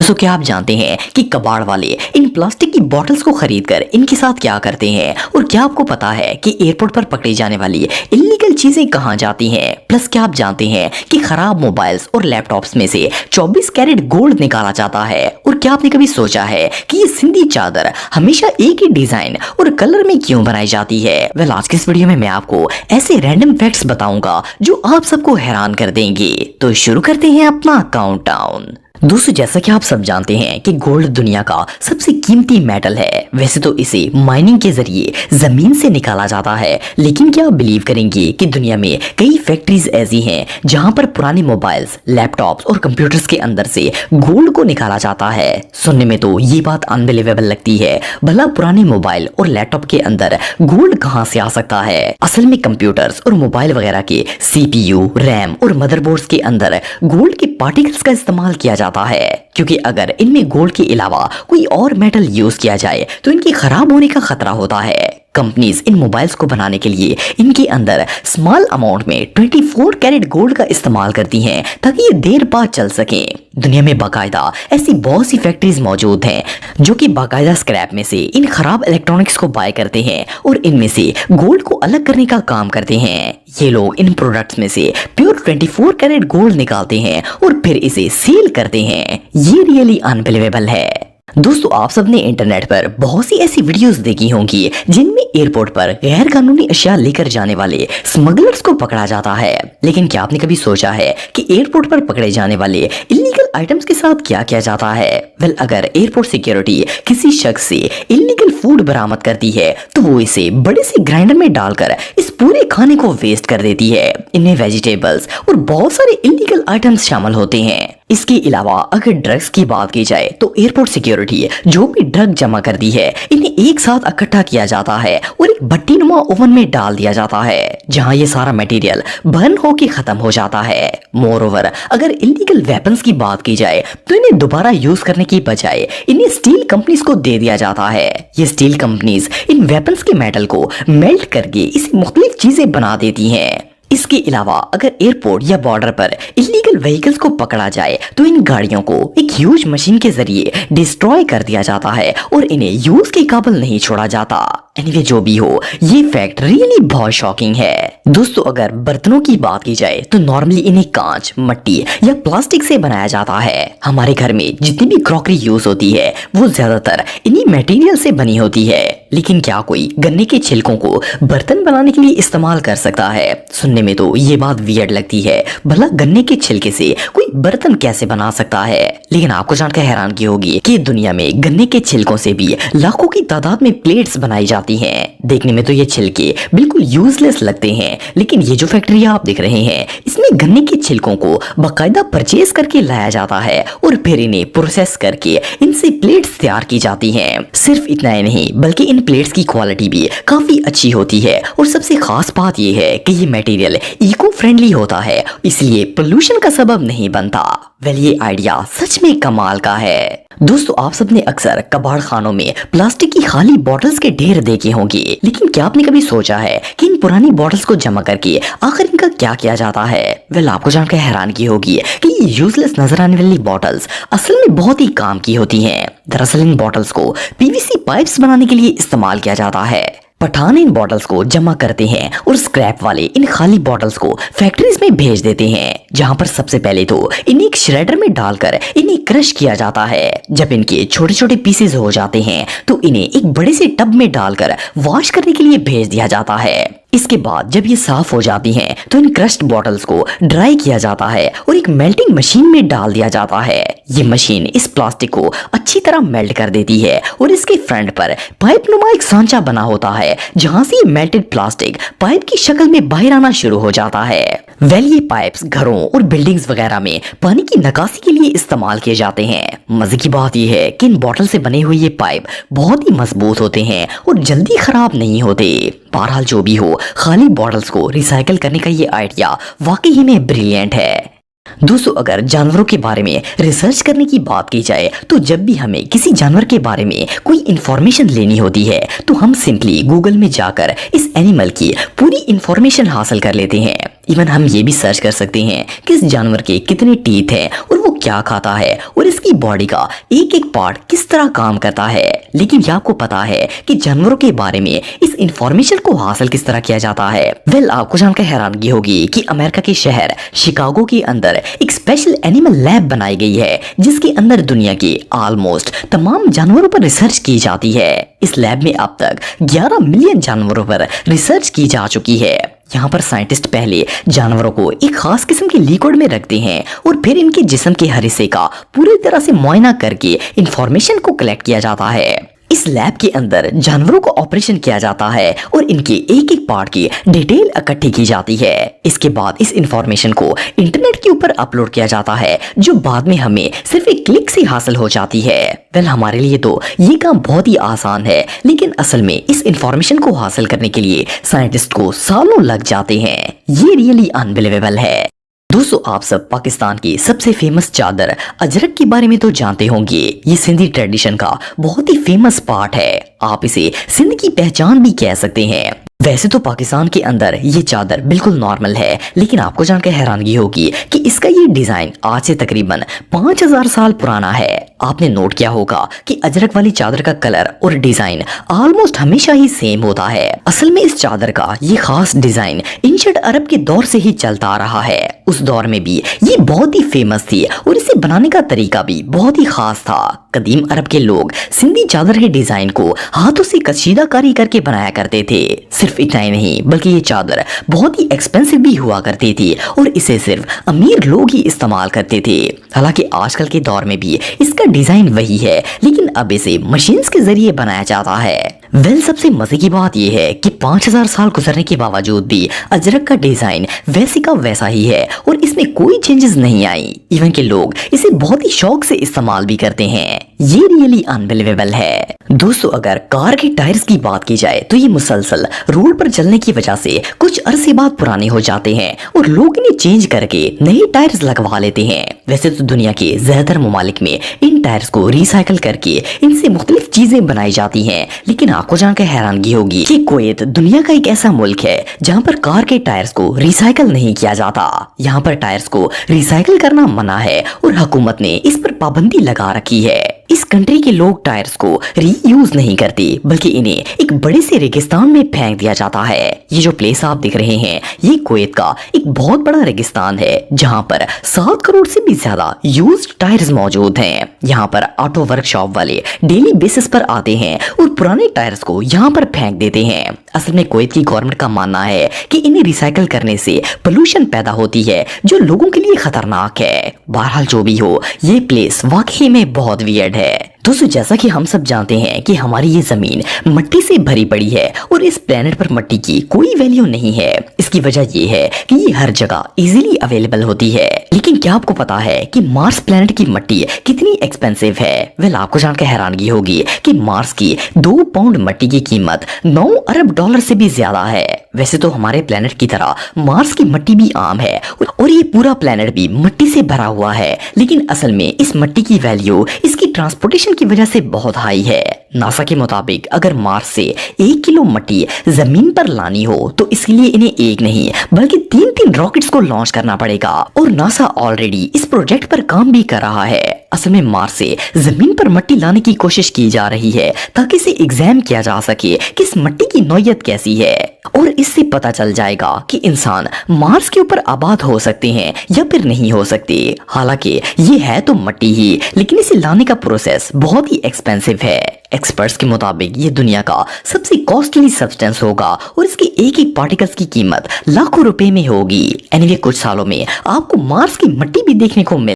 दोस्तों क्या आप जानते हैं कि कबाड़ वाले इन प्लास्टिक की बोतल्स को खरीदकर इनके साथ क्या करते हैं, और क्या आपको पता है कि एयरपोर्ट पर पकड़ी जाने वाली इल्लीगल चीजें कहां जाती हैं। प्लस क्या आप जानते हैं कि खराब मोबाइल्स और लैपटॉप्स में से 24 कैरेट गोल्ड निकाला जाता है। और क्या आपने कभी सोचा है कि ये सिंधी चादर हमेशा एक ही डिजाइन और कलर में क्यों बनाई जाती है। वेल आज के इस वीडियो में मैं आपको ऐसे रैंडम फैक्ट्स बताऊंगा जो आप सबको हैरान कर देंगे। तो शुरू करते हैं अपना काउंटडाउन। दोस्तों जैसा कि आप सब जानते हैं कि गोल्ड दुनिया का सबसे कीमती मेटल है। वैसे तो इसे माइनिंग के जरिए जमीन से निकाला जाता है, लेकिन क्या आप बिलीव करेंगे कि दुनिया में कई फैक्ट्रीज ऐसी हैं जहां पर पुराने मोबाइल्स, लैपटॉप्स और कंप्यूटर्स के अंदर से गोल्ड को निकाला जाता है। सुनने में तो ये बात अनबिलीवेबल लगती है, भला पुराने मोबाइल और लैपटॉप के अंदर गोल्ड कहां से आ सकता है। असल में कंप्यूटर्स और मोबाइल वगैरह के CPU, रैम और मदरबोर्ड्स के अंदर गोल्ड के पार्टिकल्स का इस्तेमाल किया जाता है, क्योंकि अगर इनमें गोल्ड के अलावा कोई और मेटल यूज किया जाए तो इनके खराब होने का खतरा होता है। कंपनीज इन मोबाइल्स को बनाने के लिए इनके अंदर स्मॉल अमाउंट में 24 कैरेट गोल्ड का इस्तेमाल करती हैं ताकि ये देर बाद चल सके। दुनिया में बाकायदा ऐसी बहुत सी फैक्ट्रीज मौजूद हैं जो कि बाकायदा स्क्रैप में से इन खराब इलेक्ट्रॉनिक्स को बाय करते हैं और इनमें से गोल्ड को अलग करने का काम करते हैं। ये लोग इन प्रोडक्ट्स में से प्योर 24 कैरेट गोल्ड निकालते हैं और फिर इसे सेल करते हैं। ये रियली अनबिलीवेबल है। दोस्तों आप सबने इंटरनेट पर बहुत सी ऐसी वीडियोस देखी होंगी जिनमें एयरपोर्ट पर गैर कानूनी अशिया लेकर जाने वाले स्मगलर्स को पकड़ा जाता है। लेकिन क्या आपने कभी सोचा है कि एयरपोर्ट पर पकड़े जाने वाले इलीगल आइटम्स के साथ क्या किया जाता है। वेल अगर एयरपोर्ट सिक्योरिटी किसी शख्स से इलीगल फूड बरामद करती है तो वो इसे बड़े से ग्राइंडर में डालकर इस पूरे खाने को वेस्ट कर देती है। इनमें वेजिटेबल्स और बहुत सारे इलीगल आइटम्स शामिल होते हैं। इसके अलावा अगर ड्रग्स की बात की जाए तो एयरपोर्ट सिक्योरिटी जो भी ड्रग जमा करती है इन्हें एक साथ इकट्ठा किया जाता है और एक भट्टी नुमा ओवन में डाल दिया जाता है जहां ये सारा मटेरियल बर्न होके खत्म हो जाता है। मोरओवर अगर इलीगल वेपन्स की बात की जाए तो इन्हें दोबारा यूज करने की बजाय इन्हें स्टील कंपनीज को दे दिया जाता है। ये स्टील कंपनीज इन वेपन्स के मेटल को मेल्ट करके इसे मुख्तलिफ चीजें बना देती हैं। इसके अलावा अगर एयरपोर्ट या बॉर्डर पर इलीगल व्हीकल्स को पकड़ा जाए तो इन गाड़ियों को एक ह्यूज मशीन के जरिए डिस्ट्रॉय कर दिया जाता है और इन्हें यूज के काबिल नहीं छोड़ा जाता। एनीवे जो भी हो, ये फैक्ट रियली बहुत शॉकिंग है। दोस्तों अगर बर्तनों की बात की जाए तो नॉर्मली इन्हें कांच, मिट्टी या प्लास्टिक से बनाया जाता है। हमारे घर में जितनी भी क्रॉकरी यूज होती है वो ज्यादातर इन्हीं मटेरियल से बनी होती है। लेकिन क्या कोई गन्ने के छिलकों को बर्तन बनाने के लिए इस्तेमाल कर सकता है? सुनने में तो ये बात वियर्ड लगती है, भला गन्ने के छिलके से कोई बर्तन कैसे बना सकता है। लेकिन आपको जानकर हैरानगी होगी कि दुनिया में गन्ने के छिलकों से भी लाखों की तादाद में प्लेट्स बनाई जाती हैं। देखने में तो ये छिलके बिल्कुल यूजलेस लगते हैं, लेकिन ये जो फैक्ट्री आप देख रहे हैं इसमें गन्ने के छिलकों को बाकायदा परचेज करके लाया जाता है और फिर इन्हें प्रोसेस करके इनसे प्लेट्स तैयार की जाती हैं। सिर्फ इतना ही नहीं बल्कि इन प्लेट्स की क्वालिटी भी काफी अच्छी होती है और सबसे खास बात यह है कि ये मटेरियल इको फ्रेंडली होता है, इसलिए पोल्यूशन का सबब नहीं बनता। वेल ये आइडिया सच में कमाल का है। दोस्तों आप सबने अक्सर कबाड़ खानों में प्लास्टिक की खाली बॉटल्स के ढेर देखे होंगे, लेकिन क्या आपने कभी सोचा है कि इन पुरानी बॉटल्स को जमा करके आखिर इनका क्या किया जाता है। वेल आपको जानकर हैरानगी होगी कि ये यूजलेस नजर आने वाली बॉटल्स असल में बहुत ही काम की होती हैं। दरअसल इन बॉटल्स को PVC पाइप्स बनाने के लिए इस्तेमाल किया जाता है। पठान इन बॉटल्स को जमा करते हैं और स्क्रैप वाले इन खाली बॉटल्स को फैक्ट्रीज में भेज देते हैं, जहां पर सबसे पहले तो इन्हें एक श्रेडर में डालकर इन्हें क्रश किया जाता है। जब इनके छोटे छोटे पीसेस हो जाते हैं तो इन्हें एक बड़े से टब में डालकर वॉश करने के लिए भेज दिया जाता है। इसके बाद जब ये साफ हो जाती हैं तो इन क्रश्ड बॉटल्स को ड्राई किया जाता है और एक मेल्टिंग मशीन में डाल दिया जाता है। ये मशीन इस प्लास्टिक को अच्छी तरह मेल्ट कर देती है और इसके फ्रंट पर पाइप नुमा एक सांचा बना होता है जहां से ये मेल्टेड प्लास्टिक पाइप की शक्ल में बाहर आना शुरू हो जाता है। वेल ये पाइप्स घरों और बिल्डिंग्स वगैरह में पानी की निकासी के लिए इस्तेमाल किए जाते हैं। मजे की बात यह है कि इन बॉटल से बने हुए ये पाइप बहुत ही मजबूत होते हैं और जल्दी खराब नहीं होते। बहरहाल जो भी हो, खाली बॉटल्स को रिसाइकल करने का ये आइडिया वाकई में ब्रिलियंट है। दोस्तों अगर जानवरों के बारे में रिसर्च करने की बात की जाए तो जब भी हमें किसी जानवर के बारे में कोई इंफॉर्मेशन लेनी होती है तो हम सिंपली गूगल में जाकर इस एनिमल की पूरी इंफॉर्मेशन हासिल कर लेते हैं। इवन हम ये भी सर्च कर सकते हैं कि इस जानवर के कितने टीथ हैं और वो क्या खाता है और इसकी बॉडी का एक एक पार्ट किस तरह काम करता है। लेकिन क्या आपको पता है कि जानवरों के बारे में इस इंफॉर्मेशन को हासिल किस तरह किया जाता है? आपको जानकर हैरानगी होगी कि अमेरिका के शहर शिकागो के अंदर एक स्पेशल एनिमल लैब बनाई गई है जिसके अंदर दुनिया के ऑलमोस्ट तमाम जानवरों पर रिसर्च की जाती है। इस लैब में अब तक 11 मिलियन जानवरों पर रिसर्च की जा चुकी है। यहाँ पर साइंटिस्ट पहले जानवरों को एक खास किस्म के लिक्विड में रखते हैं और फिर इनके जिस्म के हर हिस्से का पूरी तरह से मुआयना करके इंफॉर्मेशन को कलेक्ट किया जाता है। इस लैब के अंदर जानवरों को ऑपरेशन किया जाता है और इनके एक एक पार्ट की डिटेल इकट्ठी की जाती है। इसके बाद इस इंफॉर्मेशन को इंटरनेट के ऊपर अपलोड किया जाता है जो बाद में हमें सिर्फ एक क्लिक से हासिल हो जाती है। हमारे लिए तो ये काम बहुत ही आसान है, लेकिन असल में इस इंफॉर्मेशन को हासिल करने के लिए साइंटिस्ट को सालों लग जाते हैं। ये रियली अनबिलीवेबल है। दोस्तों, आप सब पाकिस्तान की सबसे फेमस चादर अजरक के बारे में तो जानते होंगे। ये सिंधी ट्रेडिशन का बहुत ही फेमस पार्ट है। आप इसे सिंध की पहचान भी कह सकते हैं। वैसे तो पाकिस्तान के अंदर ये चादर बिल्कुल नॉर्मल है, लेकिन आपको जानकर हैरानगी होगी कि इसका ये डिजाइन आज से तकरीबन 5000 साल पुराना है। आपने नोट किया होगा कि अजरक वाली चादर का कलर और डिजाइन ऑलमोस्ट हमेशा ही सेम होता है। असल में इस चादर का ये खास डिजाइन एंशिएंट अरब के दौर से ही चलता आ रहा है। उस दौर में भी ये बहुत ही फेमस थी और इसे बनाने का तरीका भी बहुत ही खास था। कदीम अरब के लोग सिंधी चादर के डिजाइन को हाथों से कशीदाकारी करके बनाया करते थे। सिर्फ इतना ही नहीं, बल्कि ये चादर बहुत ही एक्सपेंसिव भी हुआ करती थी और इसे सिर्फ अमीर लोग ही इस्तेमाल करते थे। हालांकि आजकल के दौर में भी इसका डिजाइन वही है, लेकिन अब इसे मशीन्स के जरिए बनाया जाता है। सबसे मजे की बात यह है कि 5000 साल गुजरने के बावजूद भी अजरक का डिजाइन वैसे का वैसा ही है और इसमें कोई चेंजेस नहीं आई। इवन के लोग इसे बहुत ही शौक से इस्तेमाल भी करते हैं। ये रियली अनबिलीवेबल है। दोस्तों, अगर कार के टायर्स की बात की जाए तो ये मुसलसल रोड पर चलने की वजह से कुछ अरसे बाद पुराने हो जाते हैं और लोग इन्हें चेंज करके नए टायर्स लगवा लेते हैं। वैसे तो दुनिया के ज्यादातर ममालिक में इन टायर्स को रिसाइकल करके इनसे मुख्तलिफ चीजें बनाई जाती हैं, लेकिन आपको जानकर हैरानगी होगी कि कुवैत दुनिया का एक ऐसा मुल्क है जहाँ पर कार के टायर्स को रिसाइकल नहीं किया जाता। यहाँ पर टायर्स को रिसाइकल करना मना है और हुकूमत ने इस पर पाबंदी लगा रखी है। इस कंट्री के लोग टायर्स को रीयूज नहीं करते, बल्कि इन्हें एक बड़े से रेगिस्तान में फेंक दिया जाता है। ये जो प्लेस आप देख रहे हैं, ये कुवैत का एक बहुत बड़ा रेगिस्तान है जहाँ पर 7 करोड़ से भी ज्यादा यूज्ड टायर्स मौजूद हैं। यहाँ पर ऑटो वर्कशॉप वाले डेली बेसिस पर आते हैं और पुराने टायर्स को यहाँ पर फेंक देते हैं। असल में कुवैत की गवर्नमेंट का मानना है कि इन्हें रिसाइकल करने से पोल्यूशन पैदा होती है जो लोगों के लिए खतरनाक है। बहरहाल जो भी हो, ये प्लेस वाकई में बहुत वियर्ड है। दोस्तों, जैसा कि हम सब जानते हैं कि हमारी ये जमीन मिट्टी से भरी पड़ी है और इस प्लेनेट पर मिट्टी की कोई वैल्यू नहीं है। इसकी वजह ये है कि ये हर जगह इजीली अवेलेबल होती है। लेकिन क्या आपको पता है कि मार्स प्लेनेट की मिट्टी कितनी एक्सपेंसिव है? आपको जानकर हैरानगी होगी कि मार्स की 2 पाउंड मिट्टी की कीमत 9 अरब डॉलर से भी ज्यादा है। वैसे तो हमारे प्लेनेट की तरह मार्स की मिट्टी भी आम है और ये पूरा प्लेनेट भी मिट्टी से भरा हुआ है, लेकिन असल में इस मिट्टी की वैल्यू इसकी ट्रांसपोर्टेशन की वजह से बहुत हाई है। नासा के मुताबिक अगर मार्स से 1 किलो मिट्टी जमीन पर लानी हो तो इसके लिए इन्हें एक नहीं बल्कि 3 रॉकेट्स को लॉन्च करना पड़ेगा और नासा ऑलरेडी इस प्रोजेक्ट पर काम भी कर रहा है। असल में मार्स से जमीन पर मिट्टी लाने की कोशिश की जा रही है ताकि इसे एग्जाम किया जा सके कि इस मिट्टी की नौयत कैसी है और इससे पता चल जाएगा कि इंसान मार्स के ऊपर आबाद हो सकते हैं या फिर नहीं हो सकते। हालांकि ये है तो मिट्टी ही, लेकिन इसे लाने का प्रोसेस बहुत ही एक्सपेंसिव है। एक्सपर्ट्स के मुताबिक ये दुनिया का सबसे कॉस्टली सब्सटेंस होगा और इसके एक एक पार्टिकल्स की कीमत लाखों रुपए में होगी। एनीवे, कुछ सालों में आपको मार्स की मिट्टी भी देखने को मिल